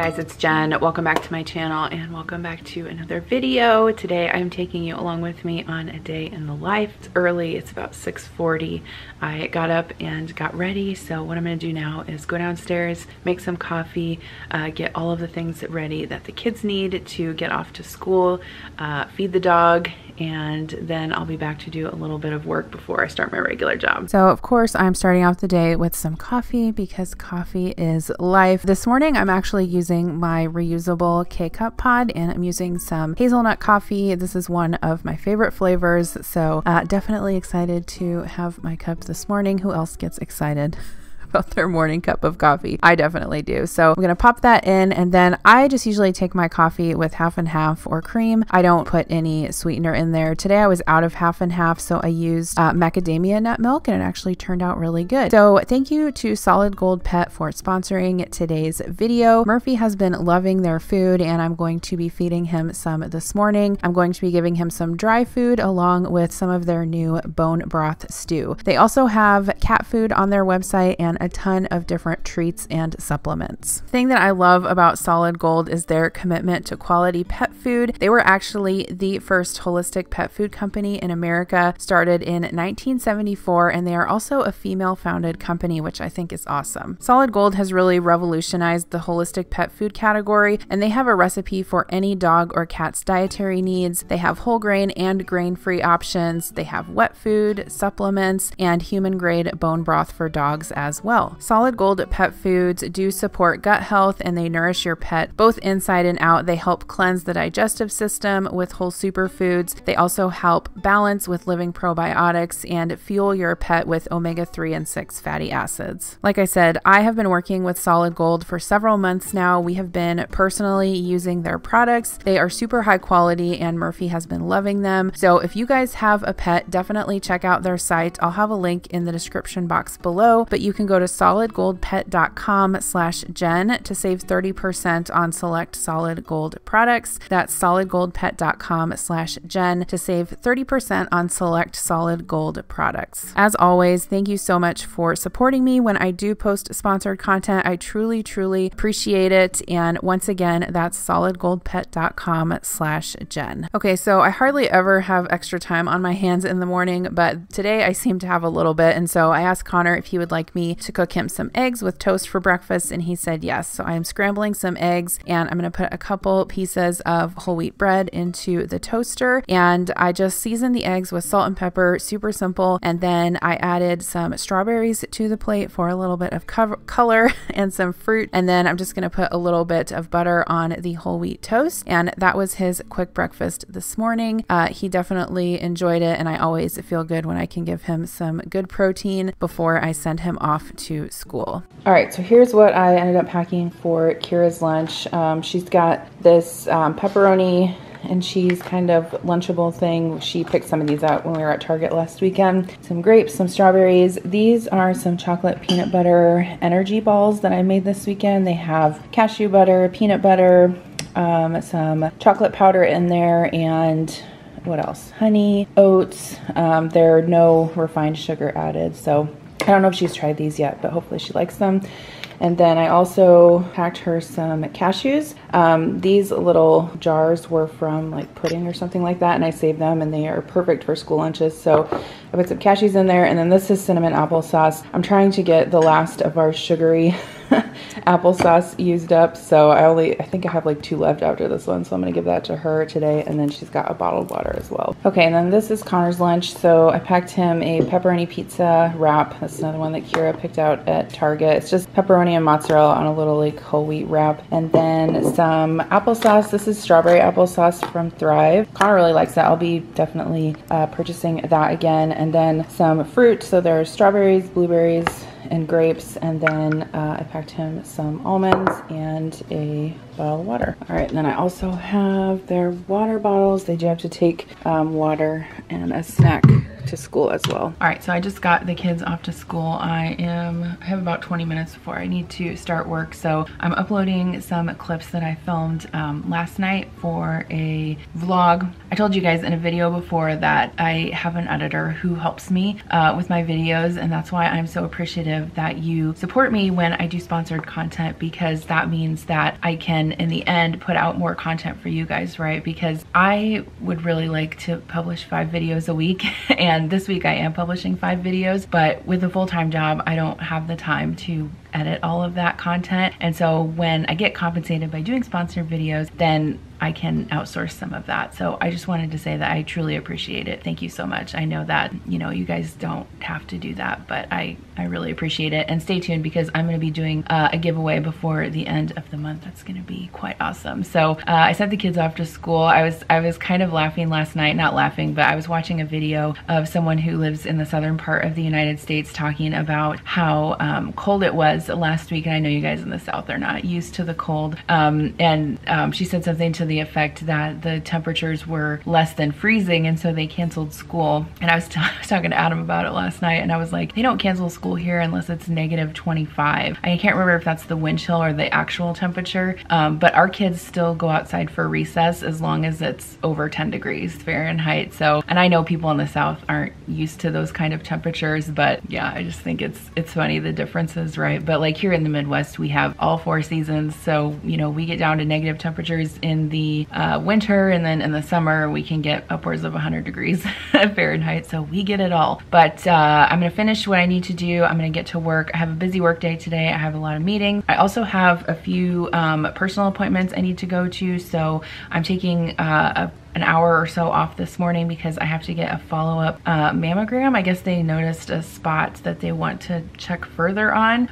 guys, it's Jen. Welcome back to my channel and welcome back to another video. Today I'm taking you along with me on a day in the life. It's early, it's about 6:40. I got up and got ready, so what I'm gonna do now is go downstairs, make some coffee, get all of the things ready that the kids need to get off to school, feed the dog, and then I'll be back to do a little bit of work before I start my regular job. So of course I'm starting off the day with some coffee because coffee is life. This morning I'm actually using my reusable K-Cup pod and I'm using some hazelnut coffee. This is one of my favorite flavors, so definitely excited to have my cup this morning. Who else gets excited about their morning cup of coffee? I definitely do. So I'm gonna pop that in, and then I just usually take my coffee with half and half or cream. I don't put any sweetener in there. Today I was out of half and half, so I used macadamia nut milk, and it actually turned out really good. So thank you to Solid Gold Pet for sponsoring today's video. Murphy has been loving their food, and I'm going to be feeding him some this morning. I'm going to be giving him some dry food along with some of their new bone broth stew. They also have cat food on their website and a ton of different treats and supplements. The thing that I love about Solid Gold is their commitment to quality pet food. They were actually the first holistic pet food company in America, started in 1974, and they are also a female-founded company, which I think is awesome. Solid Gold has really revolutionized the holistic pet food category, and they have a recipe for any dog or cat's dietary needs. They have whole grain and grain-free options. They have wet food, supplements, and human-grade bone broth for dogs as well. Solid Gold pet foods do support gut health, and they nourish your pet both inside and out. They help cleanse the digestive system with whole superfoods. They also help balance with living probiotics and fuel your pet with omega-3 and 6 fatty acids. Like I said, I have been working with Solid Gold for several months now. We have been personally using their products. They are super high quality, and Murphy has been loving them. So if you guys have a pet, definitely check out their site. I'll have a link in the description box below, but you can go to solidgoldpet.com/Jen to save 30% on select Solid Gold products. That's solidgoldpet.com/Jen to save 30% on select Solid Gold products. As always, thank you so much for supporting me when I do post sponsored content. I truly, truly appreciate it. And once again, that's solidgoldpet.com/Jen. Okay, so I hardly ever have extra time on my hands in the morning, but today I seem to have a little bit. And so I asked Connor if he would like me to cook him some eggs with toast for breakfast, and he said yes. So I am scrambling some eggs, and I'm going to put a couple pieces of whole wheat bread into the toaster, and I just seasoned the eggs with salt and pepper, super simple, and then I added some strawberries to the plate for a little bit of color and some fruit, and then I'm just going to put a little bit of butter on the whole wheat toast, and that was his quick breakfast this morning. He definitely enjoyed it, and I always feel good when I can give him some good protein before I send him off to school. All right, so here's what I ended up packing for Kira's lunch. She's got this pepperoni and cheese kind of lunchable thing. She picked some of these out when we were at Target last weekend. Some grapes, some strawberries. These are some chocolate peanut butter energy balls that I made this weekend. They have cashew butter, peanut butter, some chocolate powder in there, and what else? Honey, oats. There are no refined sugar added, so I don't know if she's tried these yet, but hopefully she likes them. And then I also packed her some cashews. These little jars were from like pudding or something like that, and I saved them, and they are perfect for school lunches. So I put some cashews in there, and then this is cinnamon applesauce. I'm trying to get the last of our sugary applesauce used up, so I think I have like 2 left after this one, so I'm gonna give that to her today, and then she's got a bottled water as well. Okay, and then this is Connor's lunch. So I packed him a pepperoni pizza wrap. That's another one that Kira picked out at Target. It's just pepperoni and mozzarella on a little like whole wheat wrap, and then some applesauce. This is strawberry applesauce from Thrive. Connor really likes that. I'll be definitely purchasing that again, and then some fruit. So there's strawberries, blueberries, and grapes, and then I packed him some almonds and a bottle of water. All right, and then I also have their water bottles. They do have to take water and a snack work to school as well. All right, so I just got the kids off to school. I have about 20 minutes before I need to start work, so I'm uploading some clips that I filmed last night for a vlog. I told you guys in a video before that I have an editor who helps me with my videos, and that's why I'm so appreciative that you support me when I do sponsored content, because that means that I can in the end put out more content for you guys, right? Because I would really like to publish 5 videos a week and this week I am publishing 5 videos, but with a full-time job I don't have the time to edit all of that content, and so when I get compensated by doing sponsored videos, then I can outsource some of that. So I just wanted to say that I truly appreciate it. Thank you so much. I know that, you know, you guys don't have to do that, but I really appreciate it. And stay tuned because I'm going to be doing a giveaway before the end of the month. That's going to be quite awesome. So I sent the kids off to school. I was kind of laughing last night, not laughing, but I was watching a video of someone who lives in the southern part of the United States talking about how cold it was last week. And I know you guys in the South are not used to the cold. She said something to the effect that the temperatures were less than freezing, and so they canceled school. And I was talking to Adam about it last night, and I was like, they don't cancel school here unless it's negative 25. I can't remember if that's the wind chill or the actual temperature, but our kids still go outside for recess as long as it's over 10 degrees Fahrenheit. So, and I know people in the South aren't used to those kind of temperatures, but yeah, I just think it's funny the differences, right? But like here in the Midwest, we have all 4 seasons, so you know, we get down to negative temperatures in the winter, and then in the summer we can get upwards of 100 degrees Fahrenheit, so we get it all. But I'm gonna finish what I need to do. I'm gonna get to work. I have a busy work day today. I have a lot of meetings. I also have a few personal appointments I need to go to, so I'm taking an hour or so off this morning because I have to get a follow-up mammogram. I guess they noticed a spot that they want to check further on.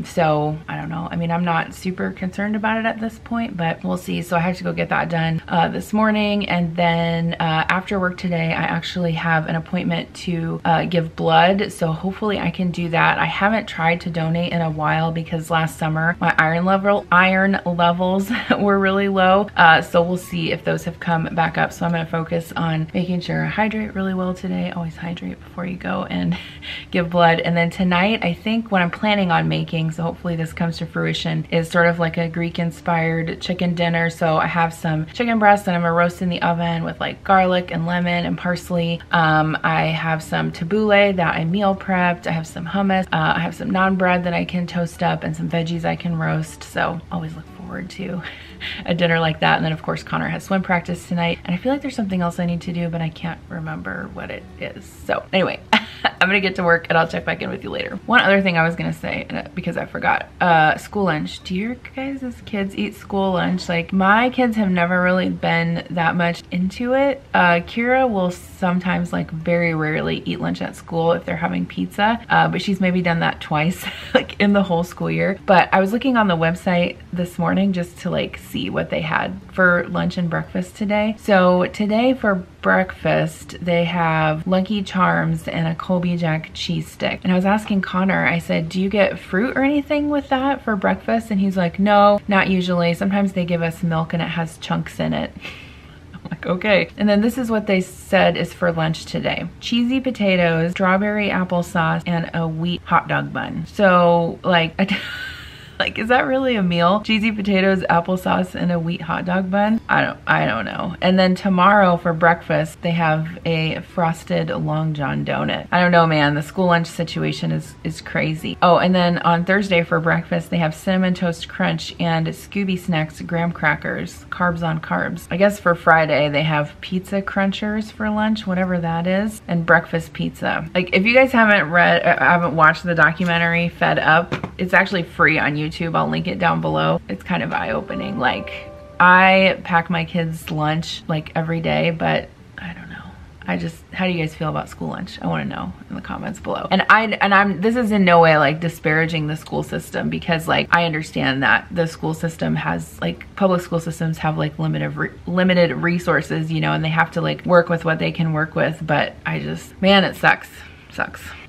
So I don't know. I mean, I'm not super concerned about it at this point, but we'll see. So I have to go get that done this morning. And then after work today, I actually have an appointment to give blood. So hopefully I can do that. I haven't tried to donate in a while because last summer my iron levels were really low. So we'll see if those have come back up. So I'm going to focus on making sure I hydrate really well today. Always hydrate before you go and give blood. And then tonight, I think what I'm planning on making, so hopefully this comes to fruition, is sort of like a Greek inspired chicken dinner. So I have some chicken breast that I'm gonna roast in the oven with like garlic and lemon and parsley. I have some tabbouleh that I meal prepped. I have some hummus. I have some naan bread that I can toast up and some veggies I can roast. So always look forward to a dinner like that. And then of course Connor has swim practice tonight, and I feel like there's something else I need to do, but I can't remember what it is. So anyway, I'm gonna get to work and I'll check back in with you later. One other thing I was gonna say, because I forgot, school lunch. Do your guys' kids eat school lunch? Like, my kids have never really been that much into it. Kira will sometimes, like very rarely, eat lunch at school if they're having pizza, but she's maybe done that twice like in the whole school year. But I was looking on the website this morning just to like see what they had for lunch and breakfast today. So today for breakfast they have Lucky Charms and a Colby Jack cheese stick. And I was asking Connor, I said, do you get fruit or anything with that for breakfast? And he's like, no, not usually. Sometimes they give us milk and it has chunks in it. I'm like, okay. And then this is what they said is for lunch today: cheesy potatoes, strawberry applesauce, and a wheat hot dog bun. So like like, is that really a meal? Cheesy potatoes, applesauce, and a wheat hot dog bun? I don't know. And then tomorrow for breakfast, they have a frosted Long John donut. I don't know, man. The school lunch situation is crazy. Oh, and then on Thursday for breakfast, they have Cinnamon Toast Crunch and Scooby Snacks graham crackers, carbs on carbs. I guess for Friday, they have pizza crunchers for lunch, whatever that is, and breakfast pizza. Like, if you guys haven't watched the documentary Fed Up, it's actually free on YouTube. I'll link it down below. It's kind of eye-opening. Like, I pack my kids' lunch like every day, but I don't know. How do you guys feel about school lunch? I want to know in the comments below. And this is in no way like disparaging the school system, because like I understand that the school system has, like, public school systems have like limited resources, you know, and they have to like work with what they can work with. But man, it sucks.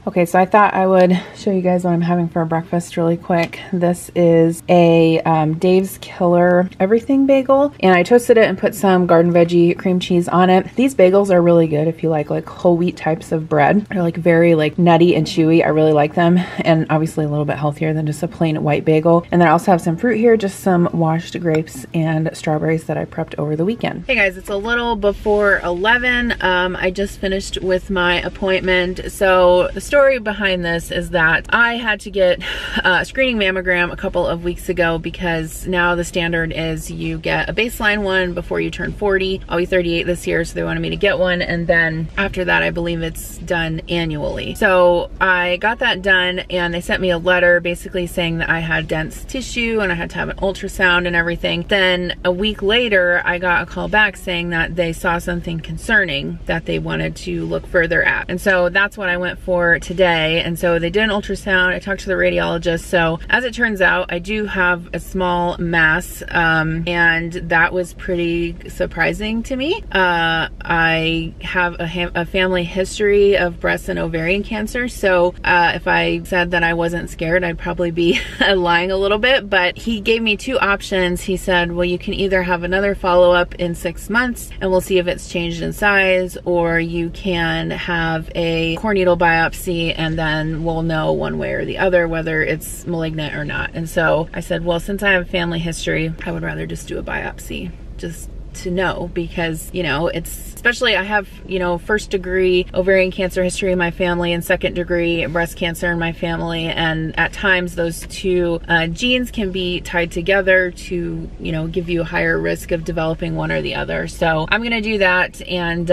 Okay, so I thought I would show you guys what I'm having for breakfast really quick. This is a Dave's Killer Everything bagel, and I toasted it and put some garden veggie cream cheese on it. These bagels are really good if you like whole wheat types of bread. They're like very like nutty and chewy. I really like them, and obviously a little bit healthier than just a plain white bagel. And then I also have some fruit here, just some washed grapes and strawberries that I prepped over the weekend. Hey guys, it's a little before 11. I just finished with my appointment. So the story behind this is that I had to get a screening mammogram a couple of weeks ago because now the standard is you get a baseline one before you turn 40. I'll be 38 this year, so they wanted me to get one, and then after that I believe it's done annually. So I got that done, and they sent me a letter basically saying that I had dense tissue and I had to have an ultrasound and everything. Then a week later I got a call back saying that they saw something concerning that they wanted to look further at, and so that's what I went for today. And so they did an ultrasound. I talked to the radiologist. So as it turns out, I do have a small mass, and that was pretty surprising to me. I have a family history of breast and ovarian cancer. So if I said that I wasn't scared, I'd probably be lying a little bit. But he gave me two options. He said, well, you can either have another follow-up in 6 months and we'll see if it's changed in size, or you can have a core needle biopsy and then we'll know one way or the other whether it's malignant or not. And so I said, well, since I have family history, I would rather just do a biopsy just to know, because, you know, it's, especially I have, you know, 1st degree ovarian cancer history in my family and 2nd degree breast cancer in my family, and at times those two genes can be tied together to, you know, give you a higher risk of developing one or the other. So I'm gonna do that, and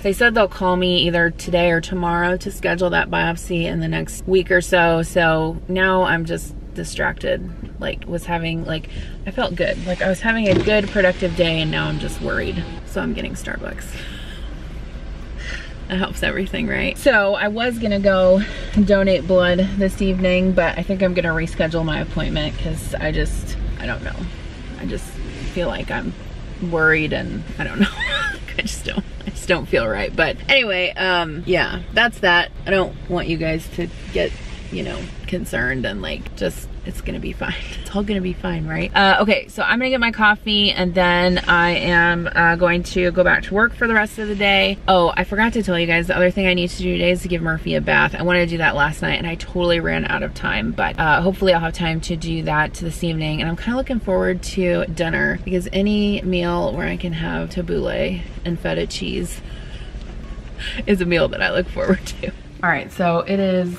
they said they'll call me either today or tomorrow to schedule that biopsy in the next week or so. So now I'm just distracted. I felt good, like I was having a good productive day, and now I'm just worried. So I'm getting Starbucks. That helps everything, right? So I was gonna go donate blood this evening, but I think I'm gonna reschedule my appointment because I don't know. I just feel like I'm worried, and I don't know. I just don't feel right. But anyway, yeah, that's that. I don't want you guys to get, you know, concerned, and like, just, it's gonna be fine. It's all gonna be fine, right? Okay, so I'm gonna get my coffee, and then I am going to go back to work for the rest of the day. Oh, I forgot to tell you guys, the other thing I need to do today is to give Murphy a bath. I wanted to do that last night and I totally ran out of time, but hopefully I'll have time to do that this evening. And I'm kind of looking forward to dinner, because any meal where I can have tabbouleh and feta cheese is a meal that I look forward to. All right, so it is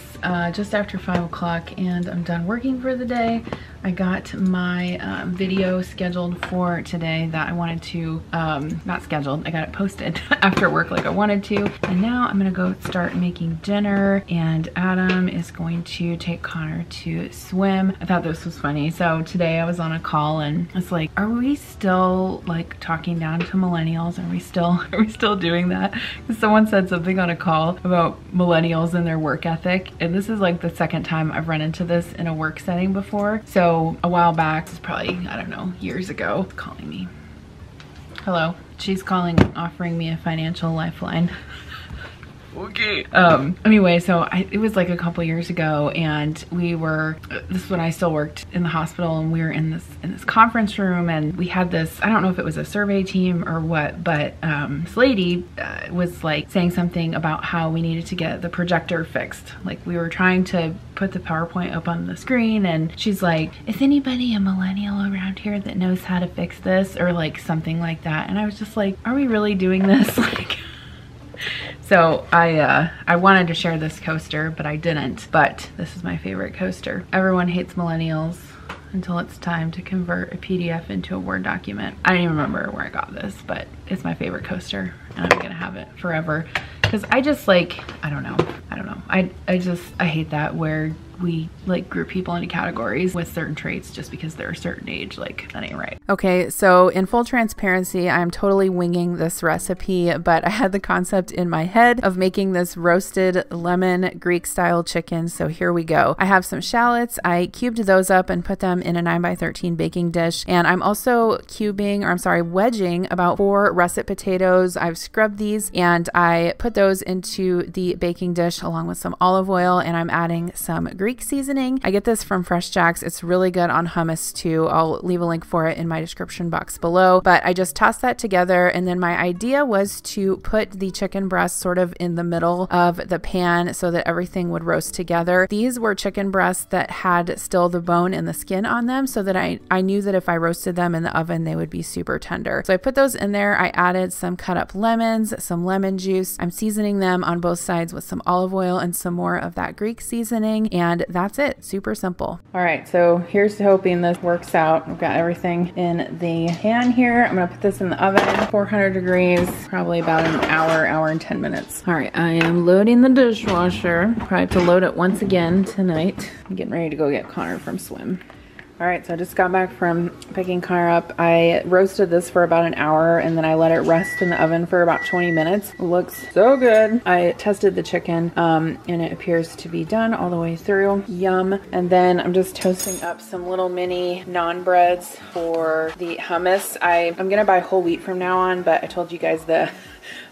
just after 5 o'clock and I'm done working for the day. I got my video scheduled for today that I wanted to, not scheduled, I got it posted after work like I wanted to. And now I'm gonna go start making dinner, and Adam is going to take Connor to swim. I thought this was funny. So today I was on a call and it's like, are we still like talking down to millennials? Are we still doing that? Someone said something on a call about millennials and their work ethic, and this is like the 2nd time I've run into this in a work setting before. So a while back, it's probably, I don't know, years ago, it's calling me. Hello. She's calling, offering me a financial lifeline. Okay. Anyway, so it was like a couple years ago, and this is when I still worked in the hospital, and we were in this conference room, and we had this, I don't know if it was a survey team or what, but this lady was like saying something about how we needed to get the projector fixed. Like, we were trying to put the PowerPoint up on the screen, and she's like, is anybody a millennial around here that knows how to fix this, or like something like that? And I was just like, are we really doing this? Like, so I wanted to share this coaster, but I didn't. But this is my favorite coaster. Everyone hates millennials until it's time to convert a PDF into a Word document. I don't even remember where I got this, but it's my favorite coaster, and I'm gonna have it forever. Because I just like, I don't know. I hate that where we like group people into categories with certain traits just because they're a certain age. Like, that ain't right. Okay, so in full transparency, I'm totally winging this recipe, but I had the concept in my head of making this roasted lemon Greek style chicken. So here we go. I have some shallots. I cubed those up and put them in a 9x13 baking dish. And I'm also wedging about 4 russet potatoes. I've scrubbed these and I put those into the baking dish along with some olive oil, and I'm adding some Greek seasoning. I get this from Fresh Jack's. It's really good on hummus too. I'll leave a link for it in my description box below, but I just tossed that together. And then my idea was to put the chicken breast sort of in the middle of the pan so that everything would roast together. These were chicken breasts that had still the bone and the skin on them, so that I knew that if I roasted them in the oven, they would be super tender. So I put those in there. I added some cut up lemons, some lemon juice. I'm seasoning them on both sides with some olive oil and some more of that Greek seasoning, and that's it. Super simple. All right, so here's to hoping this works out. I've got everything in the pan here. I'm gonna put this in the oven, 400 degrees, probably about an hour and 10 minutes. All right, I am loading the dishwasher. Probably have to load it once again tonight. I'm getting ready to go get Connor from swim. All right, so I just got back from picking Connor up. I roasted this for about an hour and then I let it rest in the oven for about 20 minutes. It looks so good. I tested the chicken and it appears to be done all the way through. Yum. And then I'm just toasting up some little mini naan breads for the hummus. I'm gonna buy whole wheat from now on, but I told you guys that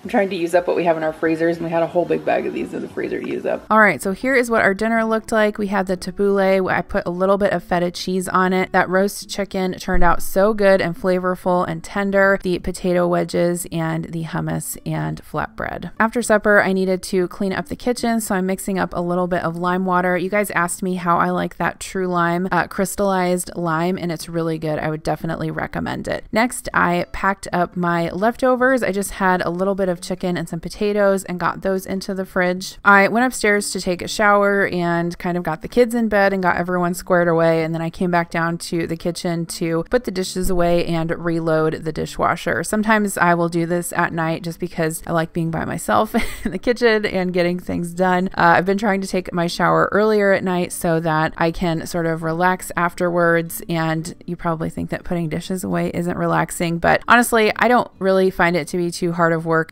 I'm trying to use up what we have in our freezers, and we had a whole big bag of these in the freezer to use up. All right, so here is what our dinner looked like. We had the tabbouleh. I put a little bit of feta cheese on it. That roast chicken turned out so good and flavorful and tender. The potato wedges and the hummus and flatbread. After supper, I needed to clean up the kitchen, so I'm mixing up a little bit of lime water. You guys asked me how I like that true lime, crystallized lime, and it's really good. I would definitely recommend it. Next, I packed up my leftovers. I just had a little bit of chicken and some potatoes and got those into the fridge. I went upstairs to take a shower and kind of got the kids in bed and got everyone squared away, and then I came back down to the kitchen to put the dishes away and reload the dishwasher. Sometimes I will do this at night just because I like being by myself in the kitchen and getting things done. I've been trying to take my shower earlier at night so that I can sort of relax afterwards, and you probably think that putting dishes away isn't relaxing, but honestly, I don't really find it to be too hard of work.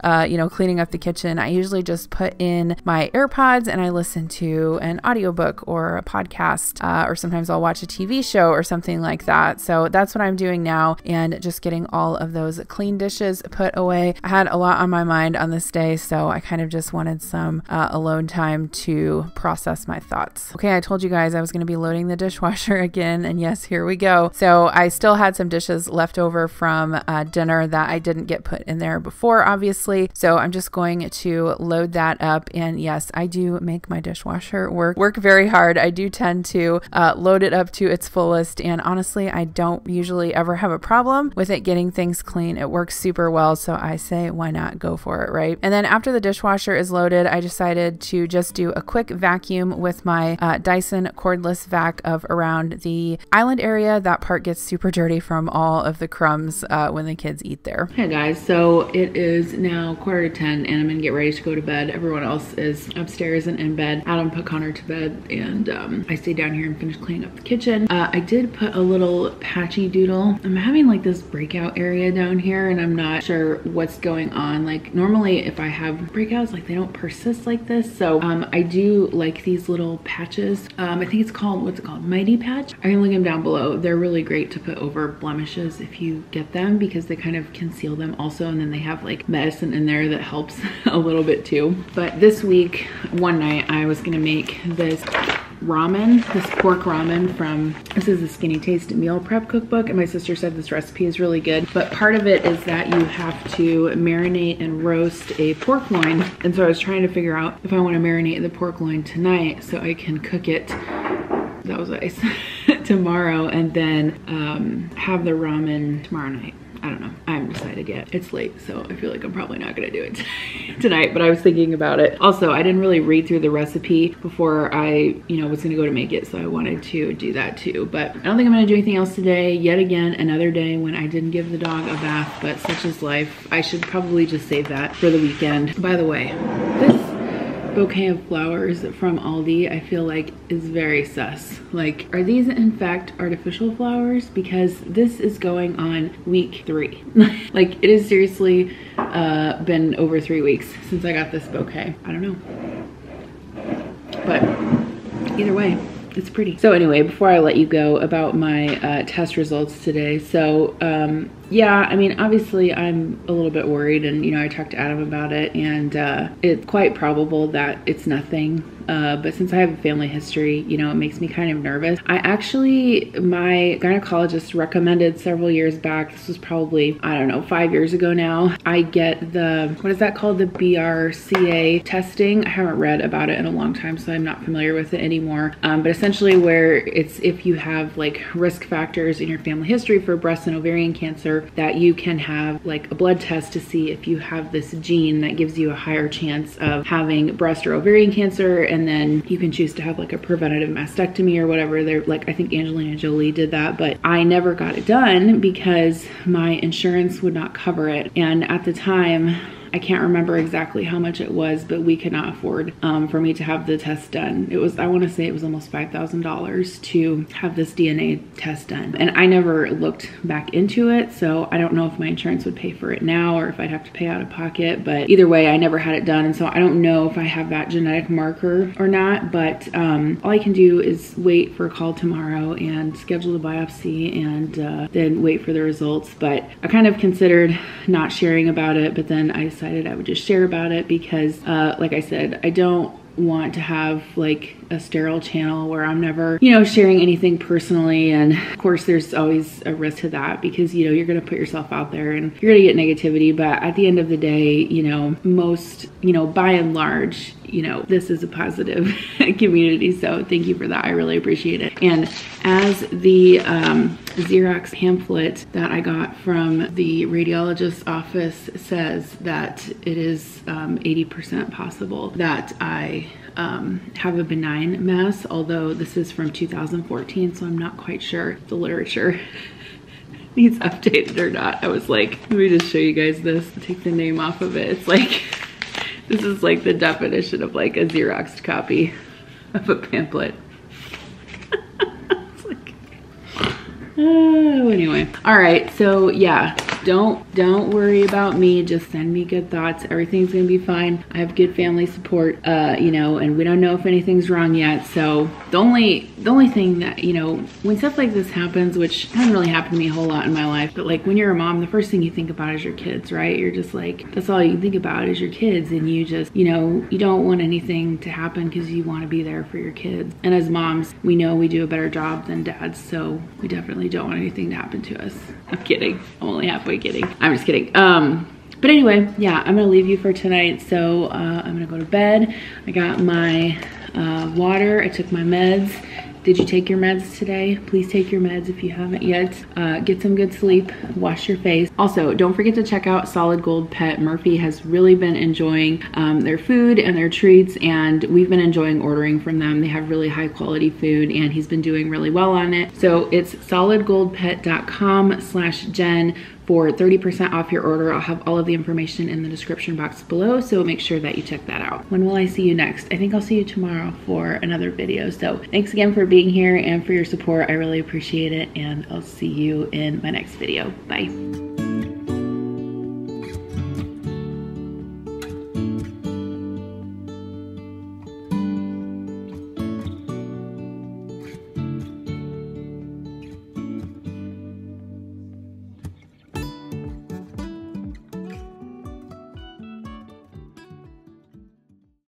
Cleaning up the kitchen. I usually just put in my AirPods and I listen to an audiobook or a podcast, or sometimes I'll watch a TV show or something like that. So that's what I'm doing now, and just getting all of those clean dishes put away. I had a lot on my mind on this day, so I kind of just wanted some alone time to process my thoughts. Okay, I told you guys I was going to be loading the dishwasher again, and yes, here we go. So I still had some dishes left over from dinner that I didn't get put in there before, obviously. So I'm just going to load that up, and yes, I do make my dishwasher work very hard. I do tend to load it up to its fullest, and honestly, I don't usually ever have a problem with it getting things clean. It works super well, so I say why not go for it, right? And then after the dishwasher is loaded, I decided to just do a quick vacuum with my Dyson cordless vac of around the island area. That part gets super dirty from all of the crumbs when the kids eat there. Hey guys, so it is now 9:45 and I'm gonna get ready to go to bed. Everyone else is upstairs and in bed. Adam put Connor to bed, and I stayed down here and finished cleaning up the kitchen. I did put a little patchy doodle. I'm having like this breakout area down here, and I'm not sure what's going on. Like normally if I have breakouts, like they don't persist like this. So I do like these little patches. I think it's called, what's it called? Mighty Patch. I can link them down below. They're really great to put over blemishes if you get them, because they kind of conceal them also, and then they have like medicine in there that helps a little bit too. But this week, one night, I was gonna make this ramen, this pork ramen from, this is the Skinny Taste meal prep cookbook, and my sister said this recipe is really good, but part of it is that you have to marinate and roast a pork loin. And so I was trying to figure out if I want to marinate the pork loin tonight so I can cook it, that was what I said, tomorrow, and then have the ramen tomorrow night. I don't know. I haven't decided yet. It's late, so I feel like I'm probably not gonna do it tonight, but I was thinking about it. Also, I didn't really read through the recipe before I, was gonna go to make it, so I wanted to do that too. But I don't think I'm gonna do anything else today. Yet again, another day when I didn't give the dog a bath, but such is life. I should probably just save that for the weekend. By the way, this bouquet of flowers from Aldi, I feel like is very sus. Like, are these in fact artificial flowers? Because this is going on week 3. Like, it has seriously been over 3 weeks since I got this bouquet. I don't know. But either way, it's pretty. So anyway, before I let you go about my test results today. So yeah, I mean, obviously I'm a little bit worried, and you know, I talked to Adam about it, and it's quite probable that it's nothing. But since I have a family history, you know, it makes me kind of nervous. My gynecologist recommended several years back, this was probably, I don't know, 5 years ago now, I get the, what is that called? The BRCA testing. I haven't read about it in a long time, so I'm not familiar with it anymore. But essentially where it's, if you have like risk factors in your family history for breast and ovarian cancer, that you can have like a blood test to see if you have this gene that gives you a higher chance of having breast or ovarian cancer. And then you can choose to have like a preventative mastectomy or whatever. They're like, I think Angelina Jolie did that, but I never got it done because my insurance would not cover it. And at the time, I can't remember exactly how much it was, but we could not afford for me to have the test done. It was, I want to say it was almost $5,000 to have this DNA test done. And I never looked back into it, so I don't know if my insurance would pay for it now or if I'd have to pay out of pocket, but either way, I never had it done. And so I don't know if I have that genetic marker or not, but all I can do is wait for a call tomorrow and schedule the biopsy and then wait for the results. But I kind of considered not sharing about it, but then I decided I would just share about it because like I said, I don't want to have like a sterile channel where I'm never, you know, sharing anything personally. And of course there's always a risk to that because, you know, you're going to put yourself out there and you're going to get negativity. But at the end of the day, you know, most, you know, by and large, you know, this is a positive community. So thank you for that. I really appreciate it. And as the Xerox pamphlet that I got from the radiologist's office says, that it is 80% possible that I have a benign mass, although this is from 2014, so I'm not quite sure if the literature needs updated or not. I was like, let me just show you guys this, take the name off of it. It's like, this is like the definition of like a Xeroxed copy of a pamphlet. It's like, oh, anyway. All right, so yeah, don't worry about me. Just send me good thoughts. Everything's gonna be fine. I have good family support, you know, and we don't know if anything's wrong yet. So the only thing that, you know, when stuff like this happens, which hasn't really happened to me a whole lot in my life, but like when you're a mom, the first thing you think about is your kids, right? You're just like, that's all you can think about is your kids. And you just, you know, you don't want anything to happen because you want to be there for your kids. And as moms, we know we do a better job than dads. So we definitely don't want anything to happen to us. I'm kidding. I'm only halfway kidding. I'm just kidding. But anyway, yeah, I'm gonna leave you for tonight. So I'm gonna go to bed. I got my water. I took my meds. Did you take your meds today? Please take your meds if you haven't yet. Get some good sleep, wash your face. Also, don't forget to check out Solid Gold Pet. Murphy has really been enjoying their food and their treats, and we've been enjoying ordering from them. They have really high quality food, and he's been doing really well on it. So it's solidgoldpet.com/Jen for 30% off your order. I'll have all of the information in the description box below, so make sure that you check that out. When will I see you next? I think I'll see you tomorrow for another video. So thanks again for being here and for your support. I really appreciate it, and I'll see you in my next video. Bye.